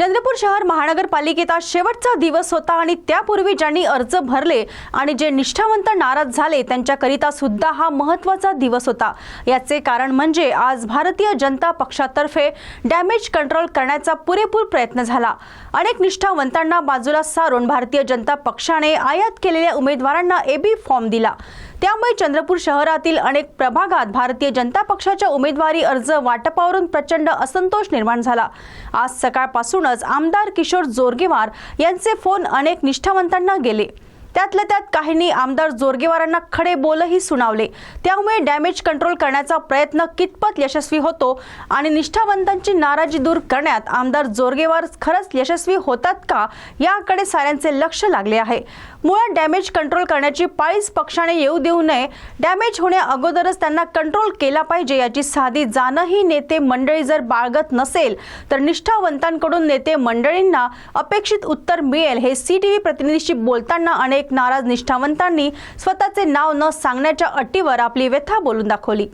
चंद्रपूर शहर महानगरपालिकेचा शेवटचा दिवस होता आणि त्यापूर्वी ज्यांनी अर्ज भरले आणि जे निष्ठावंत नाराज झाले त्यांच्याकरिता सुद्धा हा महत्त्वाचा दिवस होता। याचे कारण म्हणजे आज भारतीय जनता पक्षातर्फे डॅमेज कंट्रोल करण्याचा पुरेपूर प्रयत्न झाला। अनेक निष्ठावंतांना बाजूला सारून भारतीय जनता पक्षाने आयात केलेल्या उमेदवारांना एबी फॉर्म दिला। त्यामुळे चंद्रपूर शहरातील अनेक प्रभागात भारतीय जनता पक्षाच्या उमेदवारी अर्ज वाटपावरून प्रचंड असंतोष निर्माण झाला। आज सकाळपासूनच आमदार किशोर जोरगेवार यांचे फोन अनेक निष्ठावंतांना गेले। त्यातल्या त्यात काहींनी आमदार जोरगेवारांना खडे बोलही सुनावले। त्यामुळे डॅमेज कंट्रोल करण्याचा प्रयत्न कितपत यशस्वी होतो आणि निष्ठावंतांची नाराजी दूर करण्यात आमदार जोरगेवार खरंच यशस्वी होतात का याकडे साऱ्यांचे लक्ष लागले आहे। मुळात डॅमेज कंट्रोल करण्याची पाळीच पक्षाने येऊ देऊ नये, डॅमेज होण्या अगोदरच त्यांना कंट्रोल केला पाहिजे याची साधी जाणही नेते मंडळी जर बाळगत नसेल तर निष्ठावंतांकडून नेते मंडळींना अपेक्षित उत्तर मिळेल। हे CTV प्रतिनिधीशी बोलताना अनेक नाराज निष्ठावंतांनी स्वतःचे नाव न सांगण्याच्या अटीवर आपली व्यथा बोलून दाखवली।